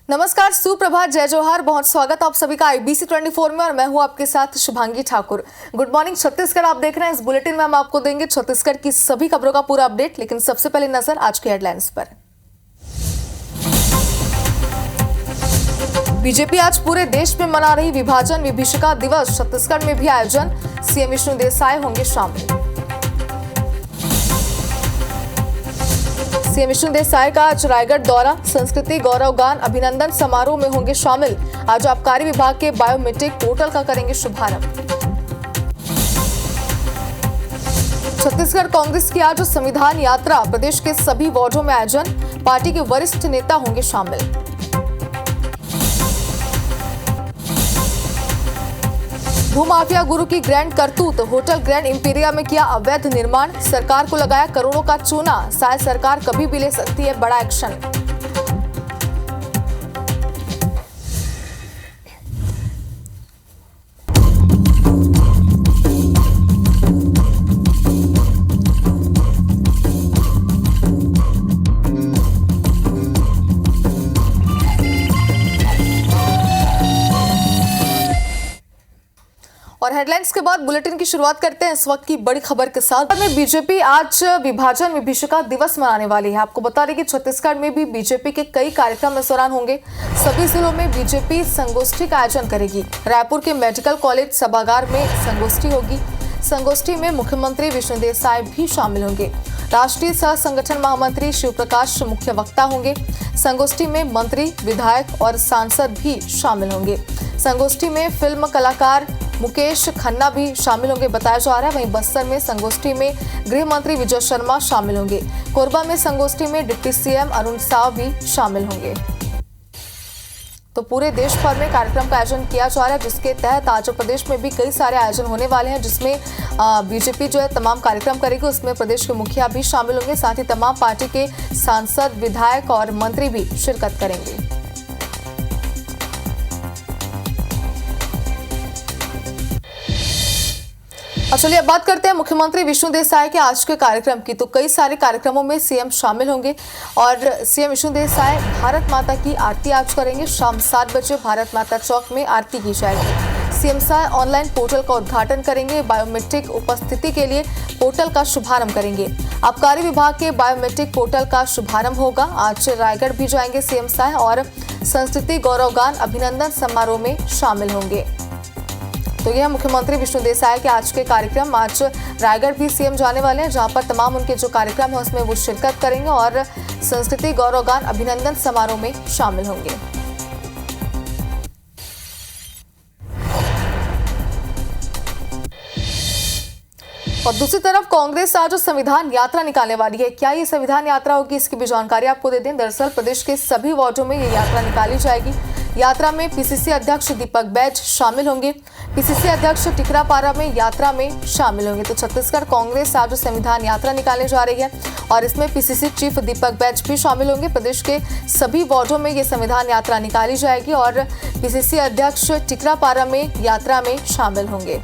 नमस्कार, सुप्रभात, जय जोहार, बहुत स्वागत आप सभी का IBC 24 में और मैं हूं आपके साथ शुभांगी ठाकुर। गुड मॉर्निंग छत्तीसगढ़ आप देख रहे हैं। इस बुलेटिन में हम आपको देंगे छत्तीसगढ़ की सभी खबरों का पूरा अपडेट, लेकिन सबसे पहले नजर आज की हेडलाइंस पर। बीजेपी आज पूरे देश में मना रही विभाजन विभीषिका दिवस, छत्तीसगढ़ में भी आयोजन, सीएम विष्णु देसाई होंगे शामिल। सीएम विष्णु देसाई का आज रायगढ़ दौरा, संस्कृति गौरव गान अभिनंदन समारोह में होंगे शामिल। आज आबकारी विभाग के बायोमेट्रिक पोर्टल का करेंगे शुभारंभ। छत्तीसगढ़ कांग्रेस की आज संविधान यात्रा, प्रदेश के सभी वार्डों में आयोजन, पार्टी के वरिष्ठ नेता होंगे शामिल। भूमाफिया गुरु की ग्रैंड करतूत, होटल ग्रैंड इंपीरिया में किया अवैध निर्माण, सरकार को लगाया करोड़ों का चूना, शायद सरकार कभी भी ले सकती है बड़ा एक्शन। और हेडलाइंस के बाद बुलेटिन की शुरुआत करते हैं इस वक्त की बड़ी खबर के साथ। में बीजेपी आज विभाजन विभीषिका दिवस मनाने वाली है। आपको बता दें कि छत्तीसगढ़ में भी बीजेपी के कई कार्यक्रम इस दौरान होंगे। सभी जिलों में बीजेपी संगोष्ठी का आयोजन करेगी। रायपुर के मेडिकल कॉलेज सभागार में संगोष्ठी होगी। संगोष्ठी में मुख्यमंत्री विष्णु देसाई भी शामिल होंगे। राष्ट्रीय सह संगठन महामंत्री शिव प्रकाश मुख्य वक्ता होंगे। संगोष्ठी में मंत्री, विधायक और सांसद भी शामिल होंगे। संगोष्ठी में फिल्म कलाकार मुकेश खन्ना भी शामिल होंगे बताया जा रहा है। वहीं बस्तर में संगोष्ठी में गृह मंत्री विजय शर्मा शामिल होंगे। कोरबा में संगोष्ठी में डिप्टी सीएम अरुण साव भी शामिल होंगे। तो पूरे देश भर में कार्यक्रम का आयोजन किया जा रहा है, जिसके तहत आज प्रदेश में भी कई सारे आयोजन होने वाले हैं, जिसमें बीजेपी जो है तमाम कार्यक्रम करेगी। उसमें प्रदेश के मुखिया भी शामिल होंगे, साथ ही तमाम पार्टी के सांसद, विधायक और मंत्री भी शिरकत करेंगे। चलिए अब बात करते हैं मुख्यमंत्री विष्णु देसाई के आज के कार्यक्रम की। तो कई सारे कार्यक्रमों में सीएम शामिल होंगे और सीएम विष्णु देसाई भारत माता की आरती आज करेंगे। शाम 7 बजे भारत माता चौक में आरती की जाएगी। सीएम साय ऑनलाइन पोर्टल का उद्घाटन करेंगे। बायोमेट्रिक उपस्थिति के लिए पोर्टल का शुभारंभ करेंगे। आबकारी विभाग के बायोमेट्रिक पोर्टल का शुभारंभ होगा। आज रायगढ़ भी जाएंगे सीएम साय और संस्कृति गौरव गान अभिनंदन समारोह में शामिल होंगे। तो यह मुख्यमंत्री विष्णु देसाई के आज के कार्यक्रम। आज रायगढ़ भी सीएम जाने वाले हैं, जहां पर तमाम उनके जो कार्यक्रम है उसमें वो शिरकत करेंगे और संस्कृति गौरव गान अभिनंदन समारोह में शामिल होंगे। और दूसरी तरफ कांग्रेस आज संविधान यात्रा निकालने वाली है। क्या ये संविधान यात्रा होगी, इसकी भी जानकारी आपको दे दें। दरअसल प्रदेश के सभी वार्डों में ये यात्रा निकाली जाएगी। यात्रा में पीसीसी अध्यक्ष दीपक बैज शामिल होंगे। पीसीसी अध्यक्ष टिकरापारा में यात्रा में शामिल होंगे। तो छत्तीसगढ़ कांग्रेस आज संविधान यात्रा निकालने जा रही है और इसमें पीसीसी चीफ दीपक बैज भी शामिल होंगे। प्रदेश के सभी वार्डों में ये संविधान यात्रा निकाली जाएगी और पीसीसी अध्यक्ष टिकरापारा में यात्रा में शामिल होंगे।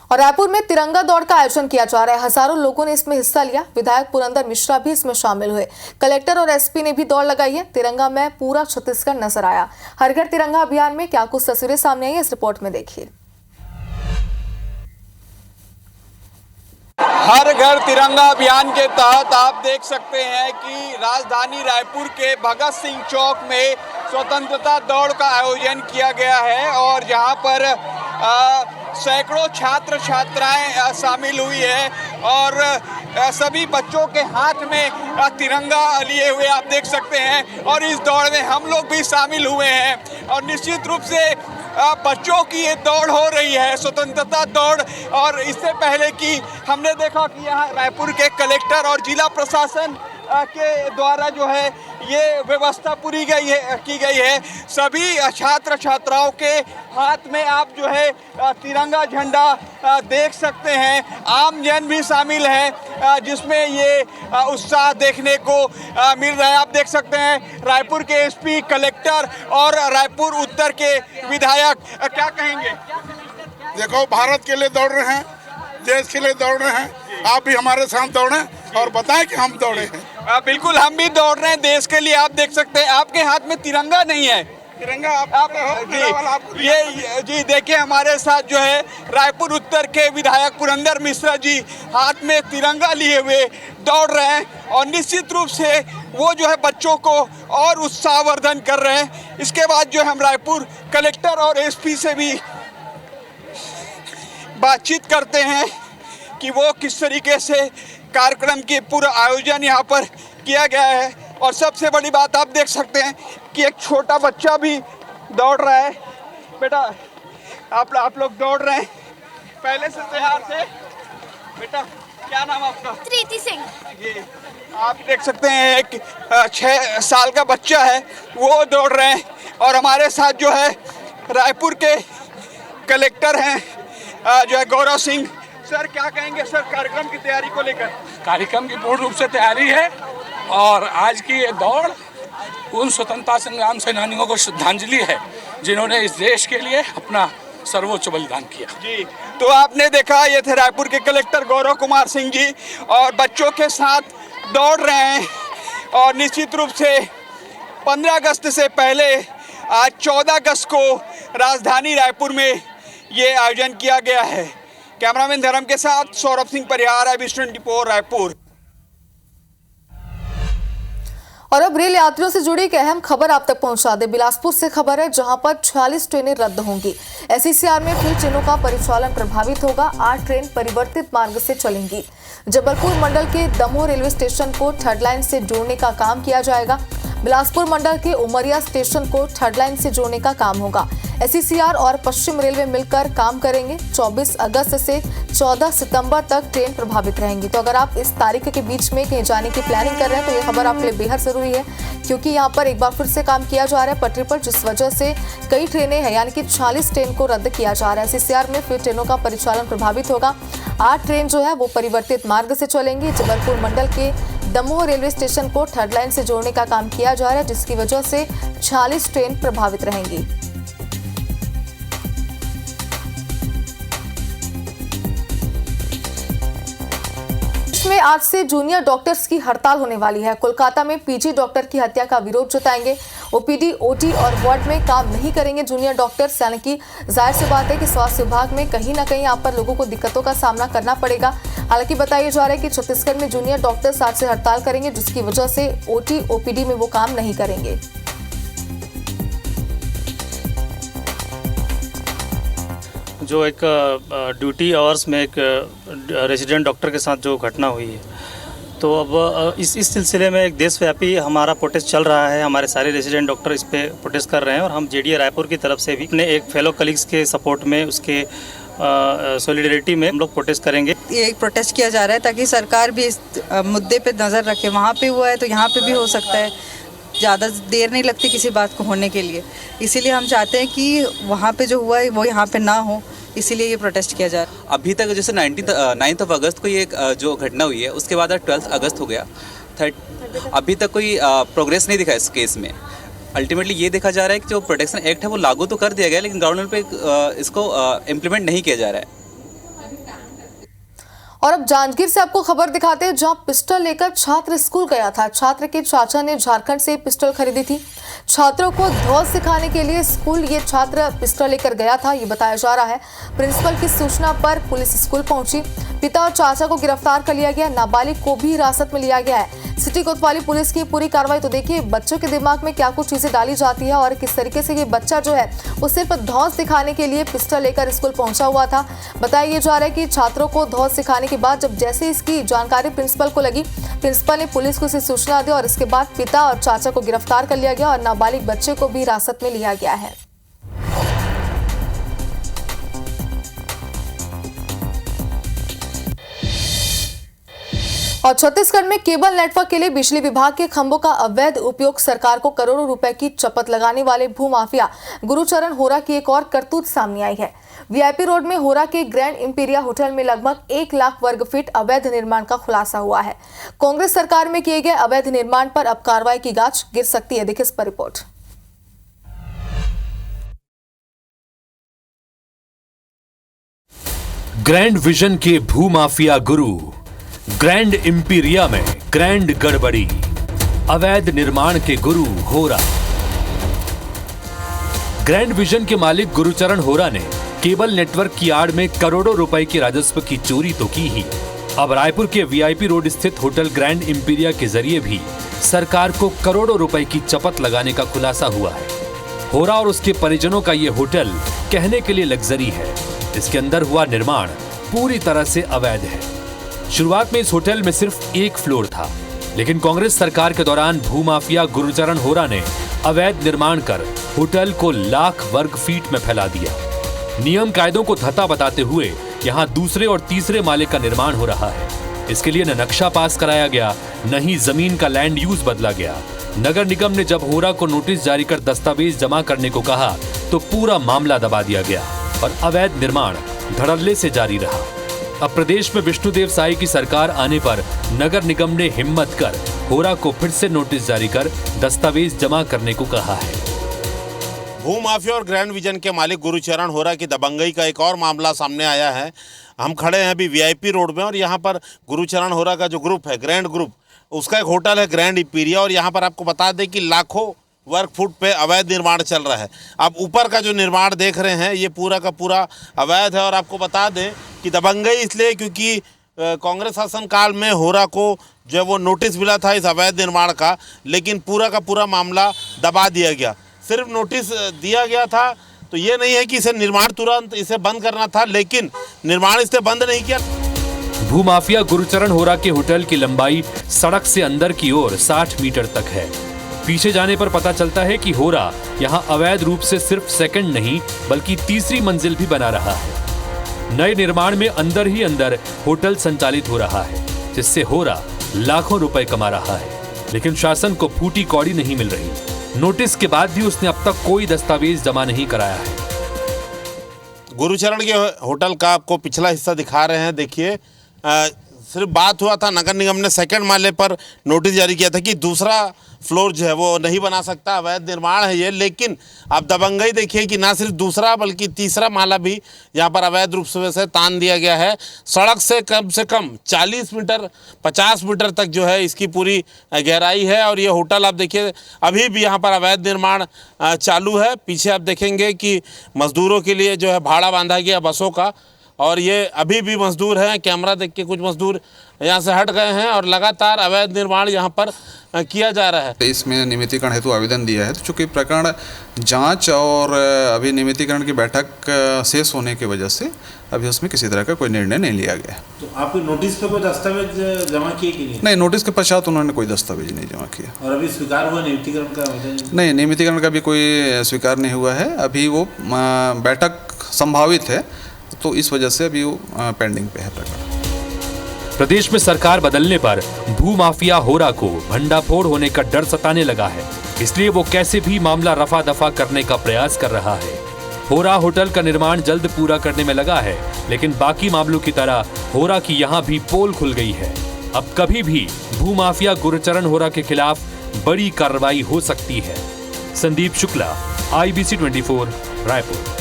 और रायपुर में तिरंगा दौड़ का आयोजन किया जा रहा है। हजारों लोगों ने इसमें हिस्सा लिया। विधायक पुरंदर मिश्रा भी इसमें शामिल हुए। कलेक्टर और एसपी ने भी दौड़ लगाई है। तिरंगा में पूरा छत्तीसगढ़ नजर आया। हर घर तिरंगा अभियान में क्या कुछ तस्वीरें सामने आई है, इस रिपोर्ट में देखिए। हर घर तिरंगा अभियान के तहत आप देख सकते हैं कि राजधानी रायपुर के भगत सिंह चौक में स्वतंत्रता दौड़ का आयोजन किया गया है और जहां पर सैकड़ों छात्र छात्राएं शामिल हुई है और सभी बच्चों के हाथ में तिरंगा लिए हुए आप देख सकते हैं और इस दौड़ में हम लोग भी शामिल हुए हैं और निश्चित रूप से बच्चों की ये दौड़ हो रही है, स्वतंत्रता दौड़। और इससे पहले कि हमने देखा कि यहाँ रायपुर के कलेक्टर और जिला प्रशासन के द्वारा जो है ये व्यवस्था पूरी की गई है। सभी छात्र छात्राओं के हाथ में आप जो है तिरंगा झंडा देख सकते हैं। आम जन भी शामिल है जिसमें ये उत्साह देखने को मिल रहा है। आप देख सकते हैं रायपुर के एसपी, कलेक्टर और रायपुर उत्तर के विधायक क्या कहेंगे? देखो, भारत के लिए दौड़ रहे हैं, देश के लिए दौड़ रहे हैं। आप भी हमारे साथ दौड़ें और बताएं कि हम दौड़े हैं। बिल्कुल, हम भी दौड़ रहे हैं देश के लिए। आप देख सकते हैं आपके हाथ में तिरंगा नहीं है। तिरंगा आप ये जी देखिए, हमारे साथ जो है रायपुर उत्तर के विधायक पुरंदर मिश्रा जी हाथ में तिरंगा लिए हुए दौड़ रहे हैं और निश्चित रूप से वो जो है बच्चों को और उत्साहवर्धन कर रहे हैं। इसके बाद जो हम रायपुर कलेक्टर और एसपी से भी बातचीत करते हैं कि वो किस तरीके से कार्यक्रम के पूरा आयोजन यहाँ पर किया गया है। और सबसे बड़ी बात आप देख सकते हैं कि एक छोटा बच्चा भी दौड़ रहा है। बेटा, आप लोग दौड़ रहे हैं, पहले से तैयार थे? बेटा, क्या नाम आपका? प्रीति सिंह। जी, आप देख सकते हैं एक 6 साल का बच्चा है, वो दौड़ रहे हैं। और हमारे साथ जो है रायपुर के कलेक्टर हैं जो है गौरव सिंह। सर, क्या कहेंगे सर कार्यक्रम की तैयारी को लेकर? कार्यक्रम की पूर्ण रूप से तैयारी है और आज की ये दौड़ उन स्वतंत्रता संग्राम सेनानियों को श्रद्धांजलि है जिन्होंने इस देश के लिए अपना सर्वोच्च बलिदान किया। जी, तो आपने देखा ये थे रायपुर के कलेक्टर गौरव कुमार सिंह जी और बच्चों के साथ दौड़ रहे हैं। और निश्चित रूप से 15 अगस्त से पहले आज 14 अगस्त को राजधानी रायपुर में ये आयोजन किया गया है। कैमरामैन धर्म के साथ सौरभ सिंह परिहार, IBC 24 रायपुर। और अब रेल यात्रियों से जुड़ी एक अहम खबर आप तक पहुंचा दे। बिलासपुर से खबर है जहां पर 46 ट्रेनें रद्द होंगी। SECR में फिर ट्रेनों का परिचालन प्रभावित होगा। 8 ट्रेन परिवर्तित मार्ग से चलेंगी। जबलपुर मंडल के दमोह रेलवे स्टेशन को थर्ड लाइन से जोड़ने का काम किया जाएगा। बिलासपुर मंडल के उमरिया स्टेशन को थर्ड लाइन से जोड़ने का काम होगा। SECR और पश्चिम रेलवे मिलकर काम करेंगे। 24 अगस्त से 14 सितंबर तक ट्रेन प्रभावित रहेंगी। तो अगर आप इस तारीख के बीच में कहीं जाने की प्लानिंग कर रहे हैं तो ये खबर आपके लिए बेहद जरूरी है, क्योंकि यहाँ पर एक बार फिर से काम किया जा रहा है पटरी पर, जिस वजह से कई ट्रेनें हैं, यानी कि 46 ट्रेन को रद्द किया जा रहा है। SECR में फिर ट्रेनों का परिचालन प्रभावित होगा। 8 ट्रेन जो है वो परिवर्तित मार्ग से चलेंगी। जबलपुर मंडल के दमोह रेलवे स्टेशन को थर्ड लाइन से जोड़ने का काम किया जा रहा है, जिसकी वजह से 46 ट्रेन प्रभावित रहेंगी। में आज से जूनियर डॉक्टर्स की हड़ताल होने वाली है। कोलकाता में PG डॉक्टर की हत्या का विरोध जताएंगे। OPD, OT और वार्ड में काम नहीं करेंगे जूनियर डॉक्टर्स, यानी कि जाहिर सी बात है कि स्वास्थ्य विभाग में कहीं ना कहीं यहाँ पर लोगों को दिक्कतों का सामना करना पड़ेगा। हालांकि बताया जा रहा है कि छत्तीसगढ़ में जूनियर डॉक्टर्स आज से हड़ताल करेंगे, जिसकी वजह से OT, OPD में वो काम नहीं करेंगे। जो एक ड्यूटी आवर्स में एक रेजिडेंट डॉक्टर के साथ जो घटना हुई है, तो अब इस सिलसिले में एक देशव्यापी हमारा प्रोटेस्ट चल रहा है। हमारे सारे रेजिडेंट डॉक्टर इस पे प्रोटेस्ट कर रहे हैं और हम JDA रायपुर की तरफ से भी अपने एक फेलो कलीग्स के सपोर्ट में, उसके सॉलिडरिटी में हम लोग प्रोटेस्ट करेंगे। ये एक प्रोटेस्ट किया जा रहा है ताकि सरकार भी इस मुद्दे पे नज़र रखे। वहाँ पे हुआ है तो यहाँ पे भी हो सकता है। ज़्यादा देर नहीं लगती किसी बात को होने के लिए, इसीलिए हम चाहते हैं कि वहाँ पे जो हुआ है वो यहाँ पे ना हो, इसीलिए ये प्रोटेस्ट किया जा रहा है। अभी तक जैसे 9 अगस्त को ये जो घटना हुई है, उसके बाद 12 अगस्त हो गया, अभी तक कोई प्रोग्रेस नहीं दिखा इस केस में। अल्टीमेटली ये देखा जा रहा है कि जो प्रोटेक्शन एक्ट है वो लागू तो कर दिया गया, लेकिन ग्राउंड लेवल पे इसको इम्प्लीमेंट नहीं किया जा रहा है। और अब जांजगीर से आपको खबर दिखाते हैं, जहां पिस्टल लेकर छात्र स्कूल गया था। छात्र के चाचा ने झारखंड से पिस्टल खरीदी थी। छात्रों को धौस सिखाने के लिए स्कूल ये छात्र पिस्टल लेकर गया था, ये बताया जा रहा है। प्रिंसिपल की सूचना पर पुलिस स्कूल पहुंची। पिता और चाचा को गिरफ्तार कर लिया गया। नाबालिग को भी हिरासत में लिया गया है। सिटी कोतवाली पुलिस की पूरी कार्रवाई। तो देखिए बच्चों के दिमाग में क्या कुछ चीजें डाली जाती है और किस तरीके से ये बच्चा जो है वो सिर्फ धौस दिखाने के लिए पिस्टल लेकर स्कूल पहुंचा हुआ था। बताया जा रहा है कि छात्रों को धौस सिखाने के बाद जब जैसे इसकी जानकारी प्रिंसिपल को लगी, प्रिंसिपल ने पुलिस को इसे सूचना दी और इसके बाद पिता और चाचा को गिरफ्तार कर लिया गया और नाबालिग बच्चे को भी हिरासत में लिया गया है। और छत्तीसगढ़ में केबल नेटवर्क के लिए बिजली विभाग के खंभों का अवैध उपयोग, सरकार को करोड़ों रुपए की चपत लगाने वाले भूमाफिया गुरुचरण होरा की एक और करतूत सामने आई है। VIP रोड में होरा के ग्रैंड इंपीरिया होटल में लगभग 1 लाख वर्ग फीट अवैध निर्माण का खुलासा हुआ है। कांग्रेस सरकार में किए गए अवैध निर्माण पर अब कार्रवाई की गाज गिर सकती है। देखिए इस पर रिपोर्ट। ग्रैंड विजन के भूमाफिया गुरु ग्रैंड इंपीरिया में ग्रैंड गड़बड़ी, अवैध निर्माण के गुरु होरा। ग्रैंड विजन के मालिक गुरुचरण होरा ने केबल नेटवर्क की आड़ में करोड़ों रुपए के राजस्व की चोरी तो की ही, अब रायपुर के वीआईपी रोड स्थित होटल ग्रैंड इंपीरिया के जरिए भी सरकार को करोड़ों रुपए की चपत लगाने का खुलासा हुआ है। होरा और उसके परिजनों का ये होटल कहने के लिए लग्जरी है, इसके अंदर हुआ निर्माण पूरी तरह से अवैध है। शुरुआत में इस होटल में सिर्फ एक फ्लोर था, लेकिन कांग्रेस सरकार के दौरान भूमाफिया गुरुचरण होरा ने अवैध निर्माण कर होटल को लाख वर्ग फीट में फैला दिया। नियम कायदों को धत्ता बताते हुए यहाँ दूसरे और तीसरे माले का निर्माण हो रहा है। इसके लिए न नक्शा पास कराया गया, न ही जमीन का लैंड यूज बदला गया। नगर निगम ने जब होरा को नोटिस जारी कर दस्तावेज जमा करने को कहा तो पूरा मामला दबा दिया गया और अवैध निर्माण धड़ल्ले से जारी रहा। अब प्रदेश में विष्णुदेव साई की सरकार आने पर नगर निगम ने हिम्मत कर होरा को फिर से नोटिस जारी कर दस्तावेज जमा करने को कहा है। भूमाफिया और ग्रैंड विजन के मालिक गुरुचरण होरा की दबंगई का एक और मामला सामने आया है। हम खड़े हैं अभी वीआईपी रोड में और यहाँ पर गुरुचरण होरा का जो ग्रुप है, ग्रैंड ग्रुप, उसका एक होटल है ग्रैंड इंपीरिया, और यहाँ पर आपको बता दें कि लाखों वर्ग फुट पे अवैध निर्माण चल रहा है। आप ऊपर का जो निर्माण देख रहे हैं ये पूरा का पूरा अवैध है। और आपको बता दें कि दबंगई इसलिए क्योंकि कांग्रेस शासन काल में होरा को जो है वो नोटिस मिला था इस अवैध निर्माण का, लेकिन पूरा का पूरा मामला दबा दिया गया। सिर्फ नोटिस दिया गया था, तो ये नहीं है कि इसे निर्माण तुरंत इसे बंद करना था, लेकिन निर्माण इसने बंद नहीं किया। भूमाफिया गुरुचरण होरा के होटल की लंबाई सड़क से अंदर की ओर 60 मीटर तक है। पीछे जाने पर पता चलता है कि होरा यहां अवैध रूप से सिर्फ सेकंड नहीं बल्कि तीसरी मंजिल भी बना रहा है। नए निर्माण में अंदर ही अंदर होटल संचालित हो रहा है, जिससे होरा लाखों रुपए कमा रहा है, लेकिन शासन को फूटी कौड़ी नहीं मिल रही। नोटिस के बाद भी उसने अब तक कोई दस्तावेज जमा नहीं कराया है। गुरुचरण के होटल का आपको पिछला हिस्सा दिखा रहे हैं। देखिए, सिर्फ बात हुआ था, नगर निगम ने सेकंड माले पर नोटिस जारी किया था कि दूसरा फ्लोर जो है वो नहीं बना सकता, अवैध निर्माण है ये। लेकिन अब दबंगई देखिए कि ना सिर्फ दूसरा बल्कि तीसरा माला भी यहाँ पर अवैध रूप से तान दिया गया है। सड़क से कम 40 मीटर 50 मीटर तक जो है इसकी पूरी गहराई है। और ये होटल आप देखिए अभी भी यहाँ पर अवैध निर्माण चालू है। पीछे आप देखेंगे कि मजदूरों के लिए जो है भाड़ा बांधा गया बसों का, और ये अभी भी मजदूर हैं। कैमरा देख के कुछ मजदूर यहाँ से हट गए हैं और लगातार अवैध निर्माण यहाँ पर किया जा रहा है। इसमें नियमितीकरण हेतु आवेदन दिया है, तो चूँकि प्रकरण जांच और अभी नियमितीकरण की बैठक शेष होने की वजह से अभी उसमें किसी तरह का कोई निर्णय नहीं लिया गया। तो आपके नोटिस पे कोई दस्तावेज जमा किए कि नहीं? नहीं, नोटिस के पश्चात उन्होंने कोई दस्तावेज नहीं जमा किया। और अभी स्वीकार हुआ नियमितीकरण का आवेदन? नहीं, नियमितीकरण का भी कोई स्वीकार नहीं हुआ है। अभी वो बैठक संभावित है, तो इस वजह से अभी वो पेंडिंग पे है प्रकरण। प्रदेश में सरकार बदलने पर भूमाफिया होरा को भंडाफोड़ होने का डर सताने लगा है, इसलिए वो कैसे भी मामला रफा दफा करने का प्रयास कर रहा है। होरा होटल का निर्माण जल्द पूरा करने में लगा है, लेकिन बाकी मामलों की तरह होरा की यहाँ भी पोल खुल गई है। अब कभी भी भूमाफिया गुरुचरण होरा के खिलाफ बड़ी कार्रवाई हो सकती है। संदीप शुक्ला, IBC 24, रायपुर।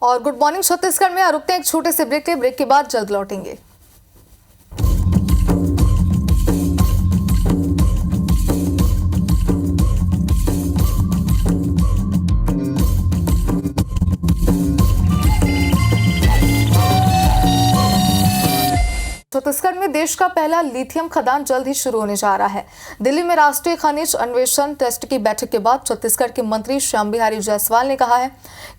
और गुड मॉर्निंग छत्तीसगढ़ में रुकते हैं एक छोटे से ब्रेक के बाद जल्द लौटेंगे। छत्तीसगढ़ में देश का पहला लिथियम खदान जल्द ही शुरू होने जा रहा है। दिल्ली में राष्ट्रीय खनिज अन्वेषण ट्रस्ट की बैठक के बाद छत्तीसगढ़ के मंत्री श्याम बिहारी जायसवाल ने कहा है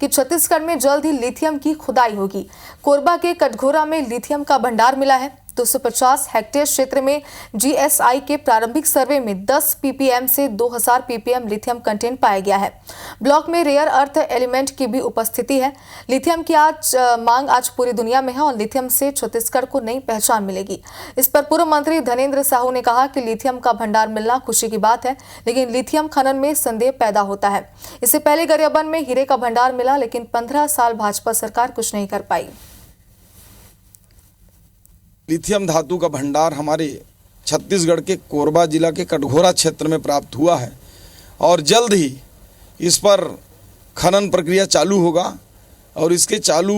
कि छत्तीसगढ़ में जल्द ही लिथियम की खुदाई होगी। कोरबा के कटघोरा में लिथियम का भंडार मिला है। 250 हेक्टेयर क्षेत्र में GSI के प्रारंभिक सर्वे में 10 ppm से 2000 ppm लिथियम कंटेंट पाया गया है। ब्लॉक में रेयर अर्थ एलिमेंट की भी उपस्थिति है। लिथियम की मांग आज पूरी दुनिया में है और लिथियम से छत्तीसगढ़ को नई पहचान मिलेगी। इस पर पूर्व मंत्री धनेंद्र साहू ने कहा कि लिथियम का भंडार मिलना खुशी की बात है, लेकिन लिथियम खनन में संदेह पैदा होता है। इससे पहले गरियाबंद में हीरे का भंडार मिला, लेकिन 15 साल भाजपा सरकार कुछ नहीं कर पाई। लिथियम धातु का भंडार हमारे छत्तीसगढ़ के कोरबा जिला के कटघोरा क्षेत्र में प्राप्त हुआ है और जल्द ही इस पर खनन प्रक्रिया चालू होगा और इसके चालू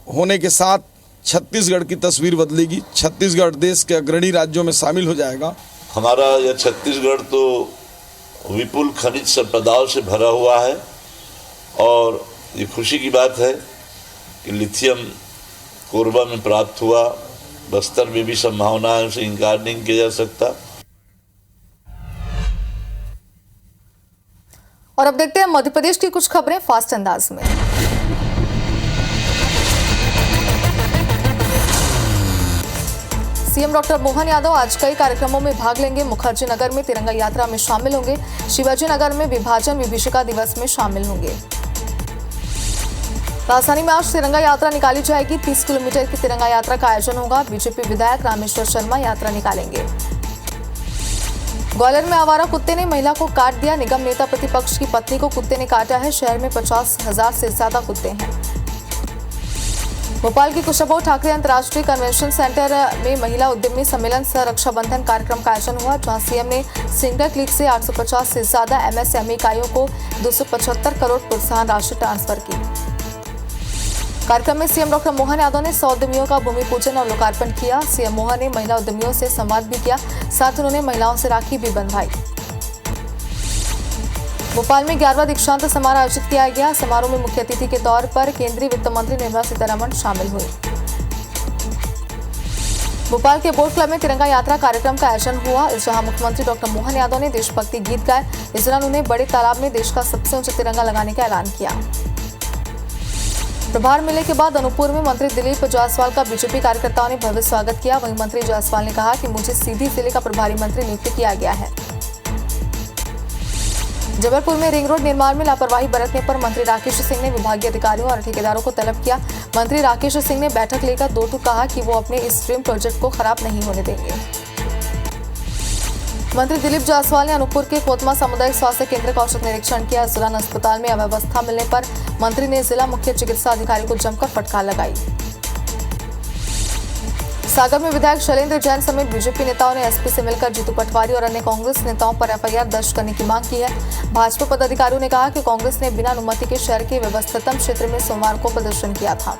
होने के साथ छत्तीसगढ़ की तस्वीर बदलेगी। छत्तीसगढ़ देश के अग्रणी राज्यों में शामिल हो जाएगा। हमारा यह छत्तीसगढ़ तो विपुल खनिज संपदाओं से भरा हुआ है और ये खुशी की बात है कि लिथियम कोरबा में प्राप्त हुआ, बस्तर में भी संभावना है, उसे इनकार नहीं किया जा सकता। और अब देखते हैं मध्य प्रदेश की कुछ खबरें फास्ट अंदाज में। सीएम डॉक्टर मोहन यादव आज कई कार्यक्रमों में भाग लेंगे। मुखर्जी नगर में तिरंगा यात्रा में शामिल होंगे। शिवाजी नगर में विभाजन विभीषिका दिवस में शामिल होंगे। राजधानी में आज तिरंगा यात्रा निकाली जाएगी। 30 किलोमीटर की तिरंगा यात्रा का आयोजन होगा। बीजेपी विधायक रामेश्वर शर्मा यात्रा निकालेंगे। ग्वालियर में आवारा कुत्ते ने महिला को काट दिया। निगम नेता प्रतिपक्ष की पत्नी को कुत्ते ने काटा है। शहर में 50,000 से ज्यादा कुत्ते हैं। भोपाल की कुशाभाऊ ठाकरे अंतर्राष्ट्रीय कन्वेंशन सेंटर में महिला उद्यमी सम्मेलन सह रक्षाबंधन कार्यक्रम का आयोजन हुआ, जहां सीएम ने सिंगल क्लिक से 850 से ज्यादा एमएसएमई इकाइयों को 275 करोड़ प्रोत्साहन राशि ट्रांसफर की। कार्यक्रम में सीएम डॉक्टर मोहन यादव ने 100 उद्यमियों का भूमि पूजन और लोकार्पण किया। सीएम मोहन ने महिला उद्यमियों से संवाद भी किया, साथ उन्होंने महिलाओं से राखी भी बंधवाई। भोपाल में 11वां दीक्षांत समारोह आयोजित किया गया। समारोह में मुख्य अतिथि के तौर पर केंद्रीय वित्त मंत्री निर्मला सीतारमण शामिल हुई। भोपाल के बोट क्लब में तिरंगा यात्रा कार्यक्रम का आयोजन हुआ, जहां मुख्यमंत्री डॉक्टर मोहन यादव ने देशभक्ति गीत गाए। इस दौरान उन्हें बड़े तालाब में देश का सबसे ऊंचा तिरंगा लगाने का ऐलान किया। प्रभार मिलने के बाद अनूपपुर में मंत्री दिलीप जायसवाल का बीजेपी कार्यकर्ताओं ने भव्य स्वागत किया। वहीं मंत्री जायसवाल ने कहा कि मुझे सीधी जिले का प्रभारी मंत्री नियुक्त किया गया है। जबलपुर में रिंग रोड निर्माण में लापरवाही बरतने पर मंत्री राकेश सिंह ने विभागीय अधिकारियों और ठेकेदारों को तलब किया। मंत्री राकेश सिंह ने बैठक लेकर दो टूक कहा कि वो अपने इस ड्रीम प्रोजेक्ट को खराब नहीं होने देंगे। मंत्री दिलीप जायसवाल ने अनूपपुर के कोतमा सामुदायिक स्वास्थ्य केंद्र का औचक निरीक्षण किया। इस दौरान अस्पताल में अव्यवस्था मिलने पर मंत्री ने जिला मुख्य चिकित्सा अधिकारी को जमकर फटकार लगाई। सागर में विधायक शैलेंद्र जैन समेत बीजेपी नेताओं ने एसपी से मिलकर जीतू पटवारी और अन्य कांग्रेस नेताओं पर एफआईआर दर्ज करने की मांग की है। भाजपा पदाधिकारियों ने कहा कि कांग्रेस ने बिना अनुमति के शहर के व्यवस्थितम क्षेत्र में सोमवार को प्रदर्शन किया था।